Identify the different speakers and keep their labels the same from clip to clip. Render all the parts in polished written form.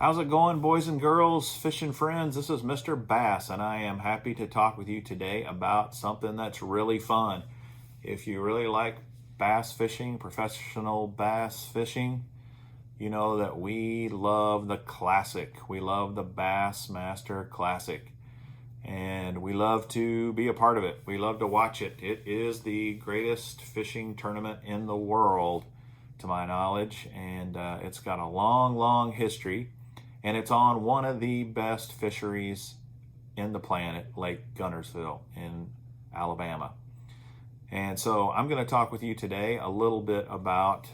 Speaker 1: How's it going, boys and girls, fishing friends? This is Mr. Bass, and I am happy to talk with you today about something that's really fun. If you really like bass fishing, professional bass fishing, you know that we love the classic. We love the Bassmaster Classic, and we love to be a part of it. We love to watch it. It is the greatest fishing tournament in the world, to my knowledge, and it's got a long, long history. And it's on one of the best fisheries in the planet, Lake Guntersville in Alabama. And so I'm going to talk with you today a little bit about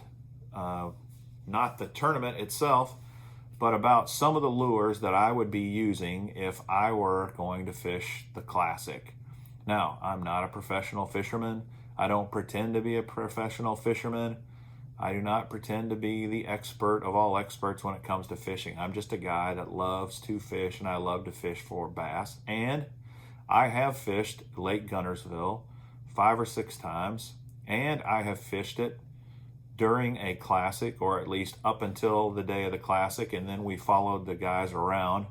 Speaker 1: not the tournament itself, but about some of the lures that I would be using if I were going to fish the Classic. Now, I'm not a professional fisherman. I don't pretend to be a professional fisherman. I do not pretend to be the expert of all experts when it comes to fishing. I'm just a guy that loves to fish, and I love to fish for bass. And I have fished Lake Guntersville 5 or 6 times, and I have fished it during a Classic, or at least up until the day of the Classic, and then we followed the guys around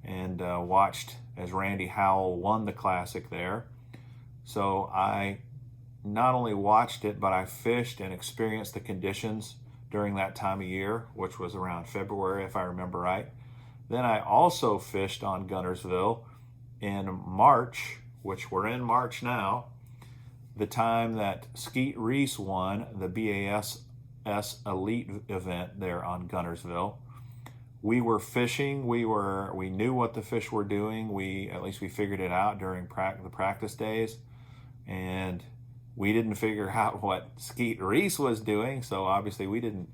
Speaker 1: and watched as Randy Howell won the Classic there. So I not only watched it, but I fished and experienced the conditions during that time of year, which was around February, if I remember right. Then I also fished on Guntersville in March, which we're in March now, the time that Skeet Reese won the BASS Elite event there on Guntersville. We were fishing. We knew what the fish were doing. At least we figured it out during the practice days, and we didn't figure out what Skeet Reese was doing, so obviously we didn't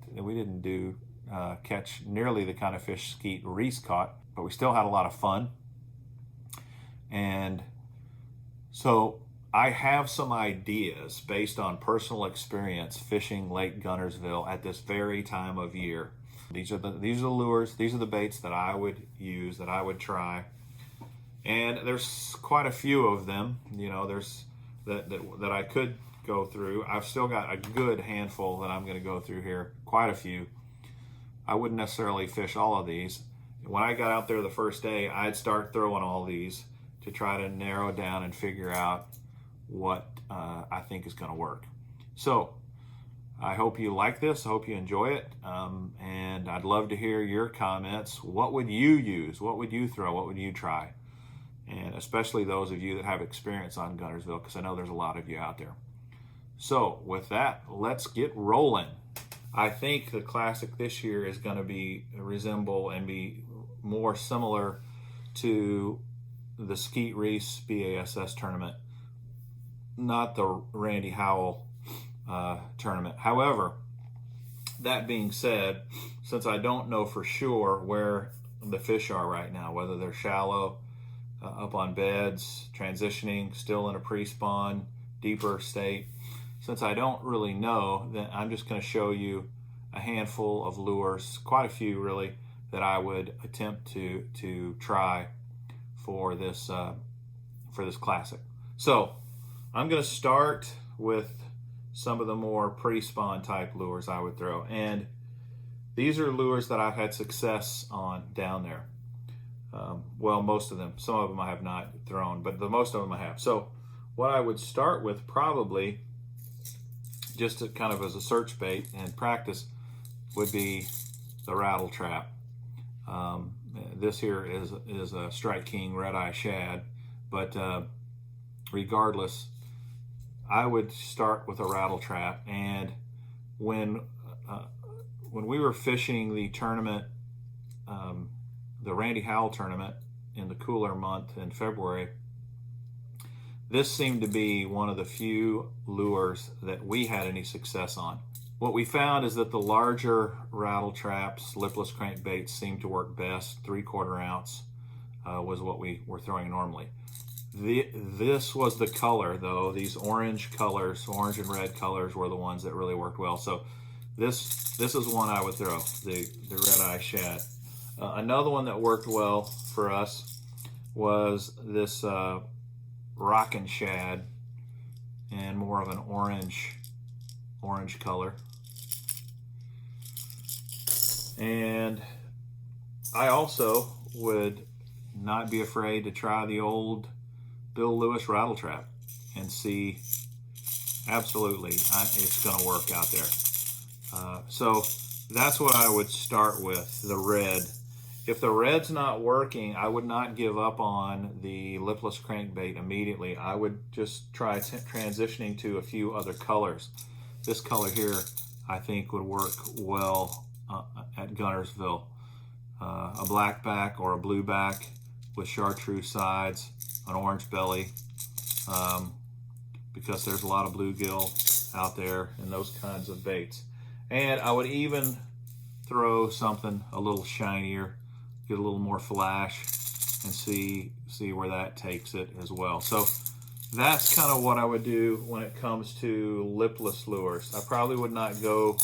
Speaker 1: catch nearly the kind of fish Skeet Reese caught, but we still had a lot of fun. And so I have some ideas based on personal experience fishing Lake Guntersville at this very time of year. These are the lures, these are the baits that I would use, that I would try, and there's quite a few of them. You know, there's that I could go through. I've still got a good handful that I'm going to go through here, quite a few. I wouldn't necessarily fish all of these. When I got out there the first day, I'd start throwing all these to try to narrow down and figure out what I think is going to work. So I hope you like this. I hope you enjoy it. And I'd love to hear your comments. What would you use? What would you throw? What would you try? And especially those of you that have experience on Guntersville, because I know there's a lot of you out there. So with that, let's get rolling. I think the Classic this year is going to resemble and be more similar to the Skeet Reese BASS tournament, not the Randy Howell tournament. However, that being said, since I don't know for sure where the fish are right now, whether they're shallow, up on beds, transitioning, still in a pre-spawn, deeper state. Since I don't really know, then I'm just going to show you a handful of lures, quite a few really, that I would attempt to try for this Classic. So I'm going to start with some of the more pre-spawn type lures I would throw, and these are lures that I've had success on down there. Well, most of them. Some of them I have not thrown, but most of them I have. So what I would start with, probably just to kind of as a search bait and practice, would be the Rattletrap. This here is a Strike King Red Eye Shad, but regardless, I would start with a Rattletrap. And when we were fishing the tournament, the Randy Howell tournament in the cooler month in February, this seemed to be one of the few lures that we had any success on. What we found is that the larger Rattletraps, lipless crankbaits, seemed to work best. 3/4 ounce was what we were throwing normally. This was the color, though. These orange colors, orange and red colors, were the ones that really worked well. So this is one I would throw, the Red Eye Shad. Another one that worked well for us was this Rockin' Shad, and more of an orange color. And I also would not be afraid to try the old Bill Lewis Rattletrap and see. Absolutely, it's going to work out there. So that's what I would start with, the red. If the red's not working, I would not give up on the lipless crankbait immediately. I would just try transitioning to a few other colors. This color here, I think, would work well at Guntersville. A black back or a blue back with chartreuse sides, an orange belly, because there's a lot of bluegill out there and those kinds of baits. And I would even throw something a little shinier, get a little more flash, and see where that takes it as well. So that's kind of what I would do when it comes to lipless lures. I probably would not go,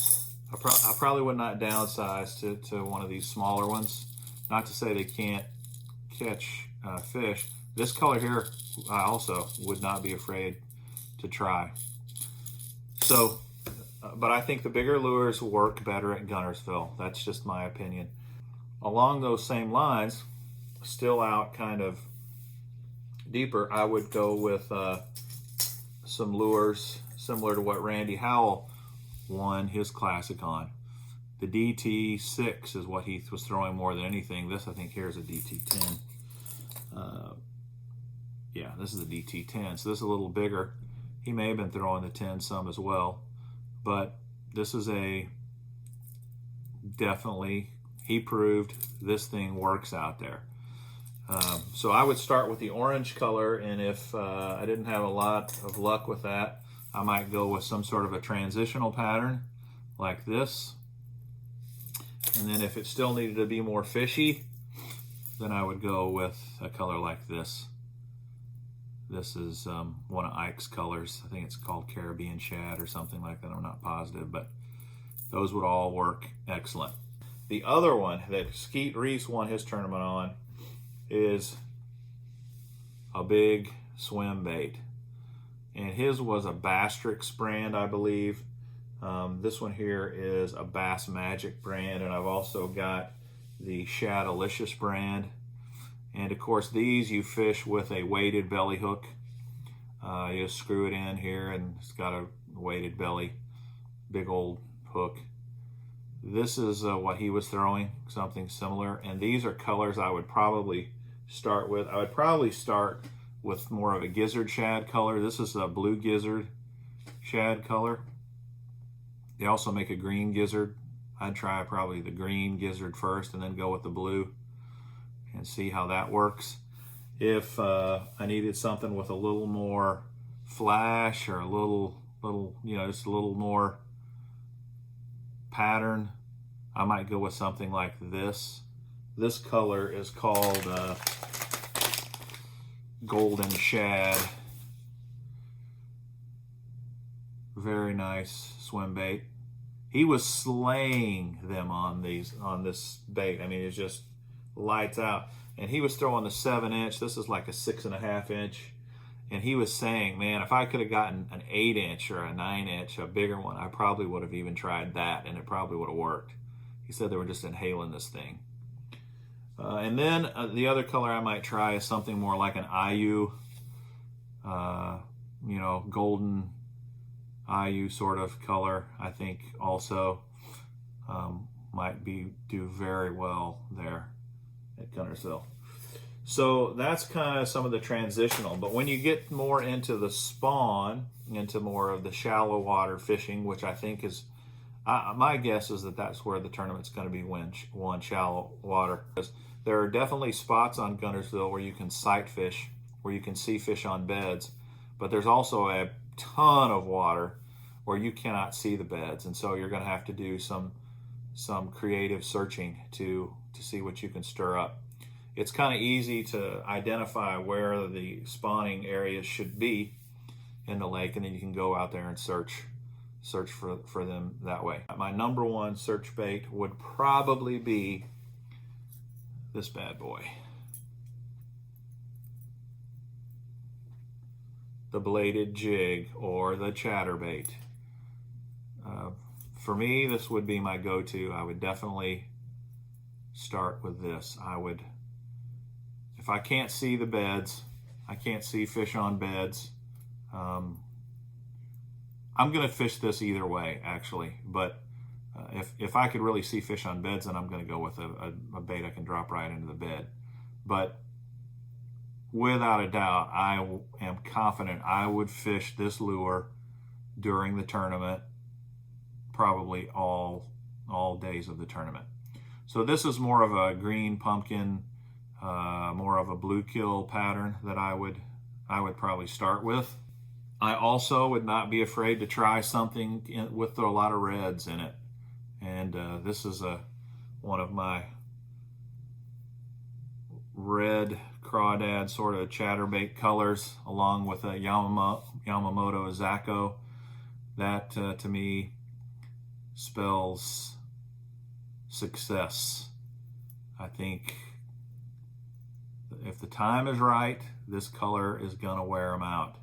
Speaker 1: I probably would not downsize to one of these smaller ones. Not to say they can't catch fish. This color here, I also would not be afraid to try. So, but I think the bigger lures work better at Guntersville. That's just my opinion. Along those same lines, still out kind of deeper, I would go with some lures similar to what Randy Howell won his classic on. The DT6 is what he was throwing more than anything. This, I think, here is a DT10. Yeah, this is a DT10, so this is a little bigger. He may have been throwing the 10 some as well, but this is a definitely, he proved this thing works out there. So I would start with the orange color, and if I didn't have a lot of luck with that, I might go with some sort of a transitional pattern like this. And then if it still needed to be more fishy, then I would go with a color like this. This is one of Ike's colors. I think it's called Caribbean Shad or something like that. I'm not positive, but those would all work excellent. The other one that Skeet Reese won his tournament on is a big swim bait. And his was a Bastrix brand, I believe. This one here is a Bass Magic brand, and I've also got the Shadalicious brand. And of course, these you fish with a weighted belly hook. You just screw it in here, and it's got a weighted belly, big old hook. This is what he was throwing, something similar. And these are colors I would probably start with. I would probably start with more of a gizzard shad color. This is a blue gizzard shad color. They also make a green gizzard. I'd try probably the green gizzard first and then go with the blue and see how that works. If I needed something with a little more flash or a little, you know, just a little more pattern, I might go with something like this. This color is called Golden Shad. Very nice swim bait. He was slaying them on this bait. I mean, it's just lights out. And he was throwing the 7-inch. This is like a 6.5 inch. And he was saying, man, if I could have gotten an 8-inch or a 9-inch, a bigger one, I probably would have even tried that, and it probably would have worked. He said they were just inhaling this thing. And then the other color I might try is something more like an IU, you know, golden IU sort of color. I think also might do very well there at Guntersville. So that's kind of some of the transitional. But when you get more into the spawn, into more of the shallow water fishing, which I think is, my guess is that that's where the tournament's going to be won, shallow water. There are definitely spots on Guntersville where you can sight fish, where you can see fish on beds, but there's also a ton of water where you cannot see the beds, and so you're going to have to do some creative searching to see what you can stir up. It's kind of easy to identify where the spawning areas should be in the lake, and then you can go out there and search for them that way. My number one search bait would probably be this bad boy, the bladed jig or the chatterbait. For me, this would be my go-to. I would definitely start with this. If I can't see the beds, I can't see fish on beds, I'm going to fish this either way, actually. But if I could really see fish on beds, then I'm going to go with a bait I can drop right into the bed. But without a doubt, I am confident I would fish this lure during the tournament, probably all days of the tournament. So this is more of a green pumpkin, more of a bluegill pattern that I would probably start with. I also would not be afraid to try something with a lot of reds in it. And this is one of my red crawdad sort of chatterbait colors, along with a Yamamoto Zako. That to me spells success. I think if the time is right, this color is gonna wear them out.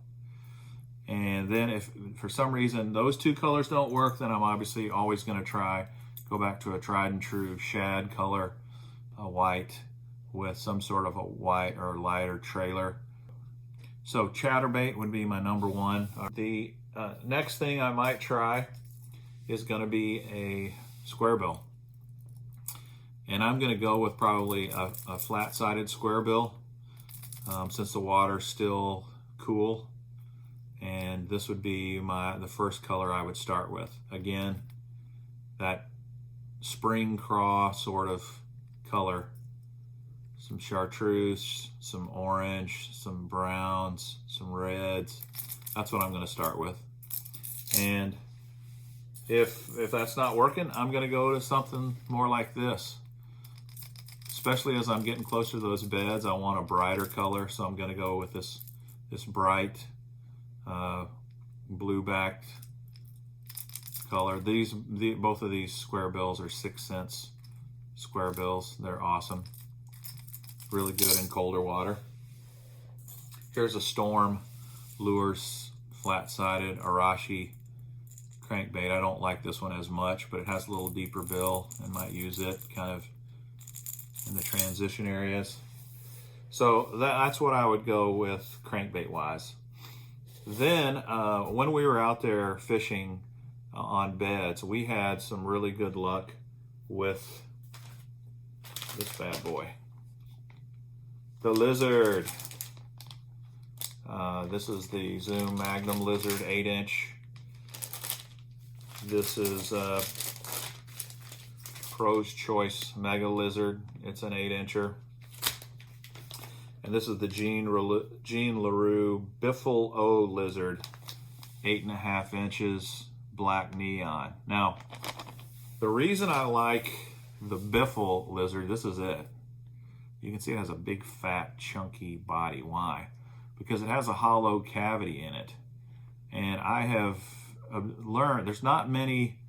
Speaker 1: And then if for some reason those two colors don't work, then I'm obviously always going to go back to a tried and true shad color, a white with some sort of a white or lighter trailer. So chatterbait would be my number one. The next thing I might try is going to be a square bill. And I'm going to go with probably a flat-sided square bill since the water's still cool. And this would be the first color I would start with. Again, that spring craw sort of color. Some chartreuse, some orange, some browns, some reds. That's what I'm going to start with. And if that's not working, I'm going to go to something more like this. Especially as I'm getting closer to those beds, I want a brighter color, so I'm going to go with this bright blue-backed color. Both of these square bills are 6 cents square bills. They're awesome. Really good in colder water. Here's a Storm Luers flat-sided Arashi crankbait. I don't like this one as much, but it has a little deeper bill and might use it kind of in the transition areas. So that's what I would go with crankbait-wise. Then, when we were out there fishing on beds, we had some really good luck with this bad boy. The lizard. This is the Zoom Magnum Lizard 8-inch. This is Pro's Choice Mega Lizard. It's an 8-incher. And this is the Jean LaRue Biffle O Lizard, 8.5 inches, black neon. Now, the reason I like the Biffle Lizard, this is it. You can see it has a big, fat, chunky body. Why? Because it has a hollow cavity in it. And I have learned there's not many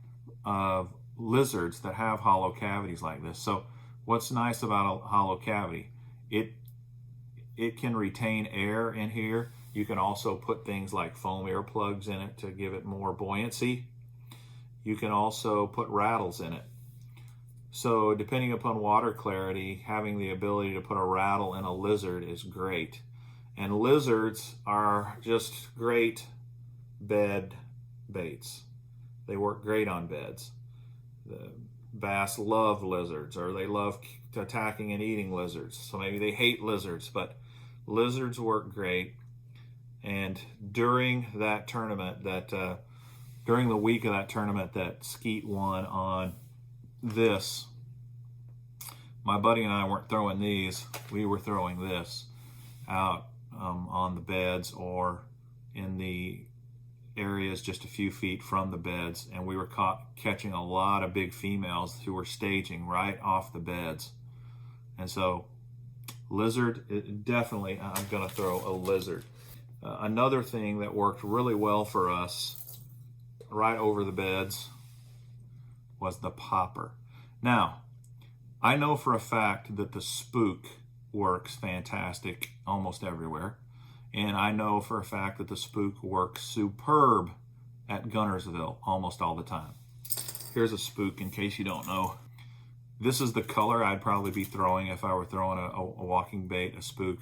Speaker 1: lizards that have hollow cavities like this. So what's nice about a hollow cavity? It can retain air in here. You can also put things like foam earplugs in it to give it more buoyancy. You can also put rattles in it. So depending upon water clarity, having the ability to put a rattle in a lizard is great. And lizards are just great bed baits. They work great on beds. The bass love lizards, or they love attacking and eating lizards. So maybe they hate lizards, but lizards work great. And during that tournament, during the week of that tournament that Skeet won on this, my buddy and I weren't throwing these. We were throwing this out on the beds or in the areas just a few feet from the beds, and we were catching a lot of big females who were staging right off the beds. And so lizard, definitely I'm going to throw a lizard. Another thing that worked really well for us right over the beds was the popper. Now, I know for a fact that the spook works fantastic almost everywhere. And I know for a fact that the spook works superb at Guntersville almost all the time. Here's a spook in case you don't know. This is the color I'd probably be throwing if I were throwing a walking bait, a spook.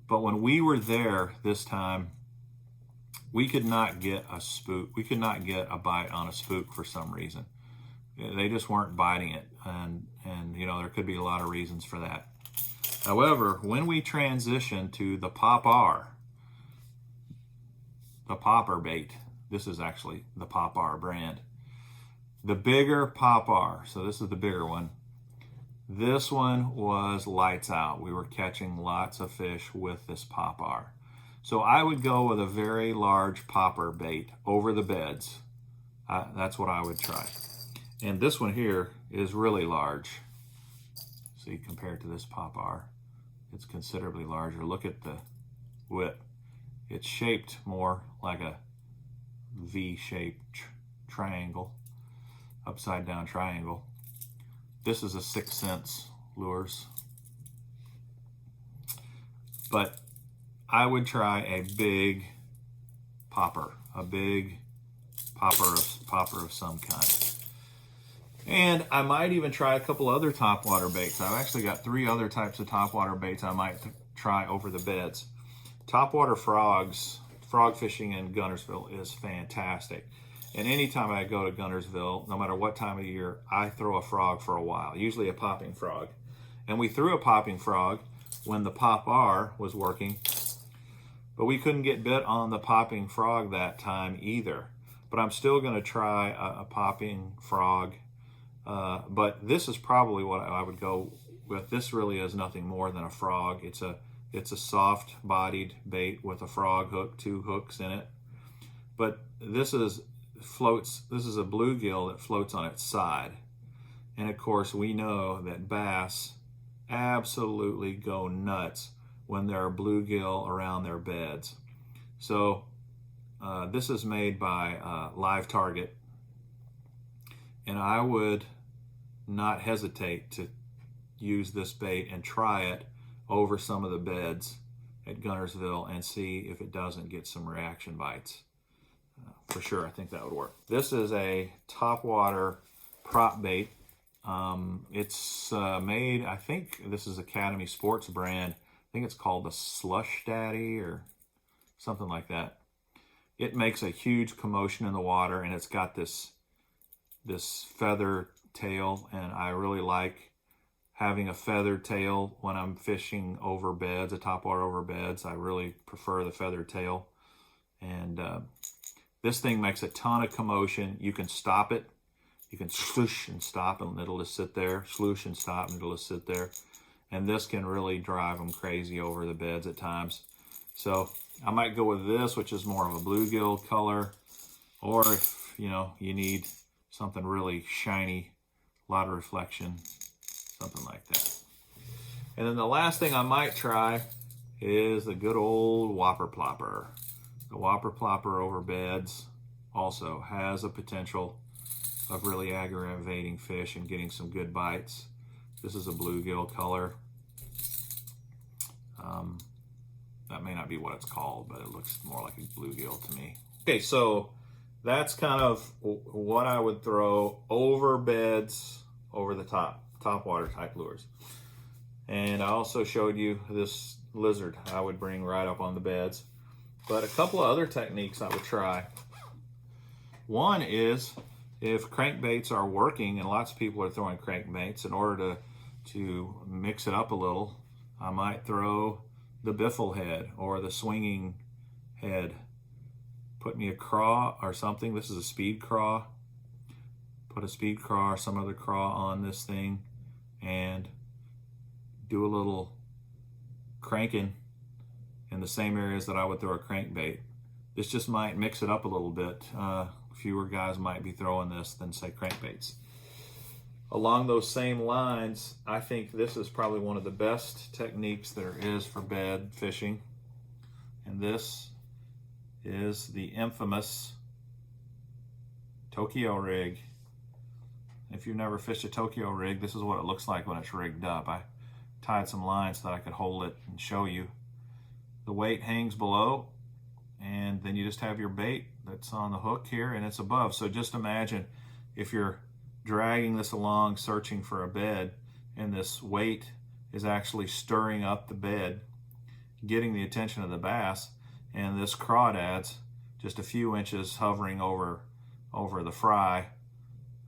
Speaker 1: But when we were there this time, we could not get a spook. We could not get a bite on a spook for some reason. They just weren't biting it. And you know, there could be a lot of reasons for that. However, when we transitioned to the popper bait, this is actually the popper brand. The bigger popper, so this is the bigger one. This one was lights out. We were catching lots of fish with this popper. So I would go with a very large popper bait over the beds. That's what I would try. And this one here is really large. See, compared to this popper, it's considerably larger. Look at the width. It's shaped more like a V-shaped triangle, upside down triangle. This is a 6 cents Luers. But I would try a big popper of some kind. And I might even try a couple other topwater baits. I've actually got 3 other types of topwater baits I might try over the beds. Topwater frogs, frog fishing in Guntersville is fantastic. And anytime I go to Guntersville, no matter what time of year, I throw a frog for a while, usually a popping frog. And we threw a popping frog when the popper was working, but we couldn't get bit on the popping frog that time either. But I'm still going to try a popping frog. But this is probably what I would go with. This really is nothing more than a frog. It's a soft-bodied bait with a frog hook, 2 hooks in it. But this is a bluegill that floats on its side. And of course, we know that bass absolutely go nuts when there are bluegill around their beds. So this is made by Live Target, and I would not hesitate to use this bait and try it over some of the beds at Guntersville and see if it doesn't get some reaction bites. For sure, I think that would work. This is a topwater prop bait. It's made, I think this is Academy Sports brand. I think it's called the Slush Daddy or something like that. It makes a huge commotion in the water, and it's got this feather tail, and I really like having a feathered tail when I'm fishing over beds, a topwater over beds. I really prefer the feathered tail. And this thing makes a ton of commotion. You can stop it. You can swoosh and stop, and it'll just sit there. Swoosh and stop, and it'll just sit there. And this can really drive them crazy over the beds at times. So I might go with this, which is more of a bluegill color. Or if, you know, you need something really shiny, a lot of reflection, something like that. And then the last thing I might try is the good old whopper plopper. The whopper plopper over beds also has a potential of really aggravating fish and getting some good bites. This is a bluegill color. That may not be what it's called, but it looks more like a bluegill to me. Okay, so that's kind of what I would throw over beds, over the topwater type lures. And I also showed you this lizard I would bring right up on the beds. But a couple of other techniques I would try. One is if crankbaits are working, and lots of people are throwing crankbaits, in order to mix it up a little, I might throw the biffle head or the swinging head. Put me a craw or something. This is a speed craw. Put a speed craw or some other craw on this thing and do a little cranking in the same areas that I would throw a crankbait. This just might mix it up a little bit. Fewer guys might be throwing this than, say, crankbaits. Along those same lines, I think this is probably one of the best techniques there is for bed fishing. And this is the infamous Tokyo rig. If you've never fished a Tokyo rig, this is what it looks like when it's rigged up. I tied some lines so that I could hold it and show you. The weight hangs below, and then you just have your bait that's on the hook here, and it's above. So just imagine if you're dragging this along, searching for a bed, and this weight is actually stirring up the bed, getting the attention of the bass, and this crawdad's just a few inches hovering over the fry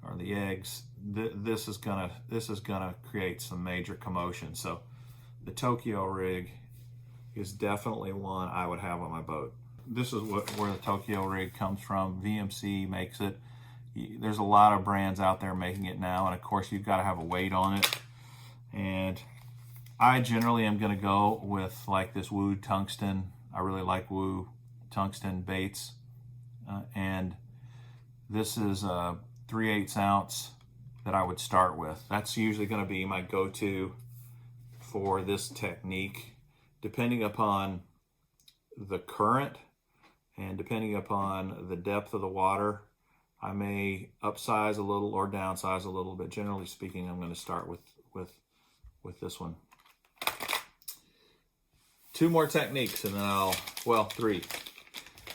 Speaker 1: or the eggs. This is gonna create some major commotion. So the Tokyo rig is definitely one I would have on my boat. This is where the Tokyo rig comes from. VMC makes it. There's a lot of brands out there making it now, and of course you've got to have a weight on it. And I generally am going to go with like this Woo tungsten. I really like Woo tungsten baits, and this is a 3/8 ounce that I would start with. That's usually going to be my go-to for this technique, depending upon the current and depending upon the depth of the water. I may upsize a little or downsize a little, but generally speaking, I'm going to start with this one. 2 more techniques, and then three.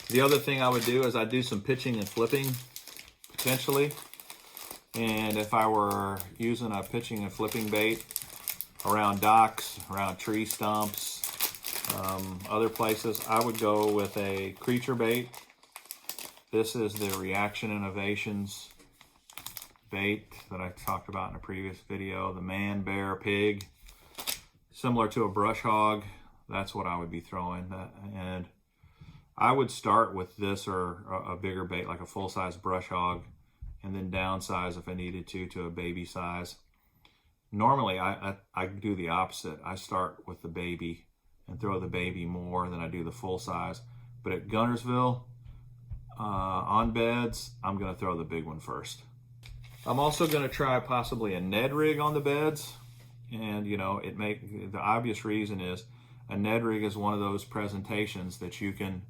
Speaker 1: The other thing I would do is I'd do some pitching and flipping, potentially. And if I were using a pitching and flipping bait around docks, around tree stumps, other places, I would go with a creature bait. This is the Reaction Innovations bait that I talked about in a previous video, the man, bear, pig, similar to a brush hog. That's what I would be throwing. And I would start with this or a bigger bait, like a full-size brush hog, and then downsize if I needed to a baby size. Normally, I do the opposite. I start with the baby and throw the baby more than I do the full size. But at Guntersville, on beds, I'm going to throw the big one first. I'm also going to try possibly a Ned rig on the beds. And, you know, the obvious reason is a Ned rig is one of those presentations that you can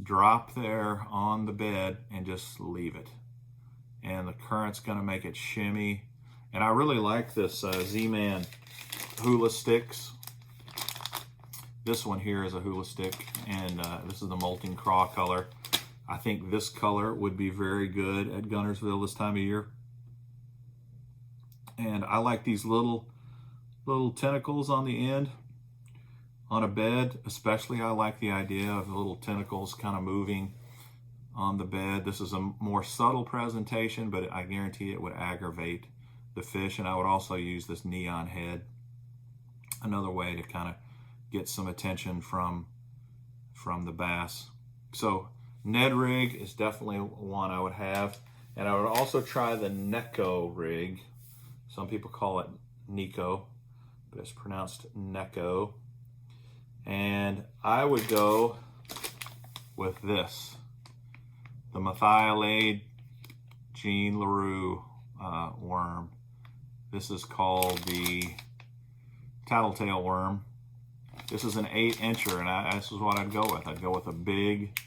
Speaker 1: drop there on the bed and just leave it. And the current's going to make it shimmy. And I really like this Z-Man hula sticks. This one here is a hula stick, and this is the molting craw color. I think this color would be very good at Guntersville this time of year. And I like these little tentacles on the end on a bed, especially. I like the idea of the little tentacles kind of moving on the bed. This is a more subtle presentation, but I guarantee it would aggravate the fish. And I would also use this neon head, another way to kind of get some attention from the bass. So Ned rig is definitely one I would have. And I would also try the Neko rig. Some people call it Nico, but it's pronounced Neko. And I would go with this, the Methylated Jean Leroux worm. This is called the Tattletale Worm. This is an 8-incher, and this is what I'd go with. I'd go with a big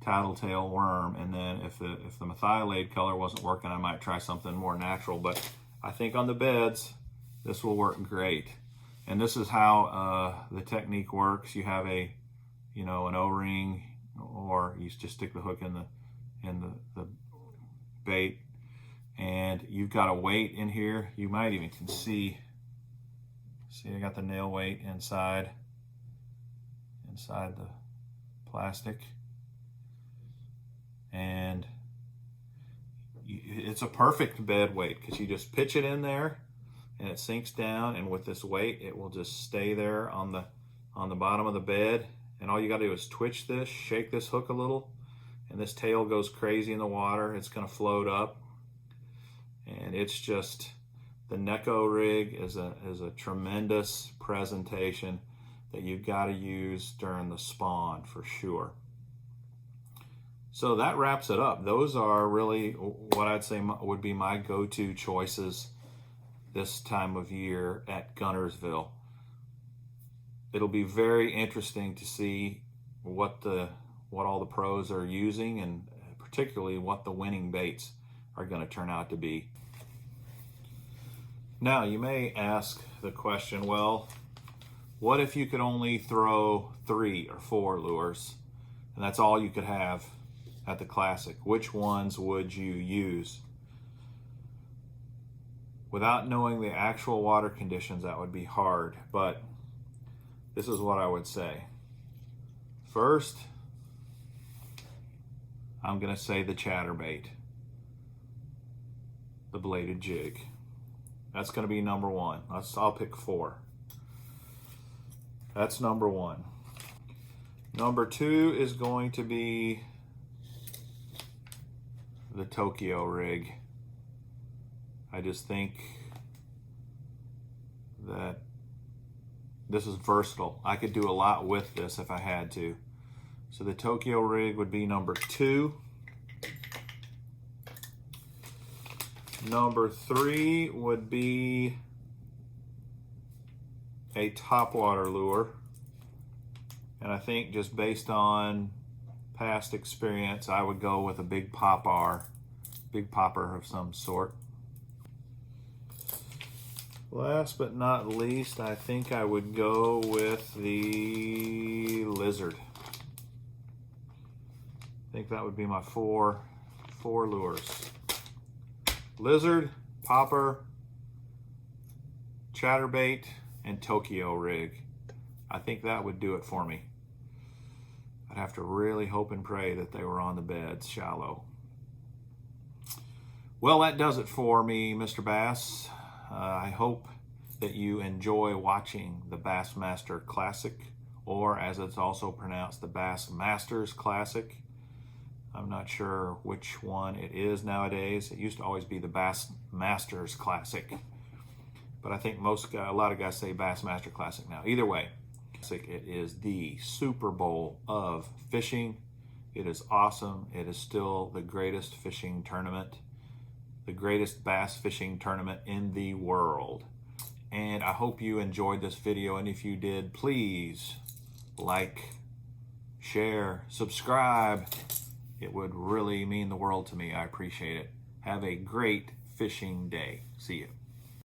Speaker 1: Tattletale Worm, and then if the Methylated color wasn't working, I might try something more natural. But I think on the beds, this will work great. And this is how the technique works. You have an O-ring, or you just stick the hook in the bait, and you've got a weight in here. You might even can see I got the nail weight inside the plastic, and it's a perfect bed weight because you just pitch it in there and it sinks down, and with this weight it will just stay there on the bottom of the bed. And all you got to do is twitch this, shake this hook a little, and this tail goes crazy in the water. It's going to float up, and it's just, the Neko rig is a tremendous presentation that you've got to use during the spawn for sure. So that wraps it up. Those are really what I'd say would be my go-to choices this time of year at Guntersville. It'll be very interesting to see what all the pros are using, and particularly what the winning baits are going to turn out to be. Now, you may ask the question, well, what if you could only throw 3 or 4 lures, and that's all you could have at the Classic? Which ones would you use? Without knowing the actual water conditions, that would be hard, but this is what I would say. First, I'm going to say the chatterbait, the bladed jig. That's going to be number one. I'll pick 4. That's number 1. Number 2 is going to be the Tokyo rig. I just think that this is versatile. I could do a lot with this if I had to. So the Tokyo rig would be number 2. Number 3 would be a topwater lure. And I think just based on past experience, I would go with a big popper of some sort. Last but not least, I think I would go with the lizard. I think that would be my four lures. Lizard, popper, chatterbait, and Tokyo rig. I think that would do it for me. I'd have to really hope and pray that they were on the beds shallow. Well, that does it for me, Mr. Bass. I hope that you enjoy watching the Bassmaster Classic, or as it's also pronounced, the Bassmasters Classic. I'm not sure which one it is nowadays. It used to always be the Bassmasters Classic, but I think a lot of guys say Bassmaster Classic now. Either way, it is the Super Bowl of fishing. It is awesome. It is still the greatest fishing tournament, the greatest bass fishing tournament in the world. And I hope you enjoyed this video, and if you did, please like, share, subscribe. It would really mean the world to me. I appreciate it. Have a great fishing day. See you.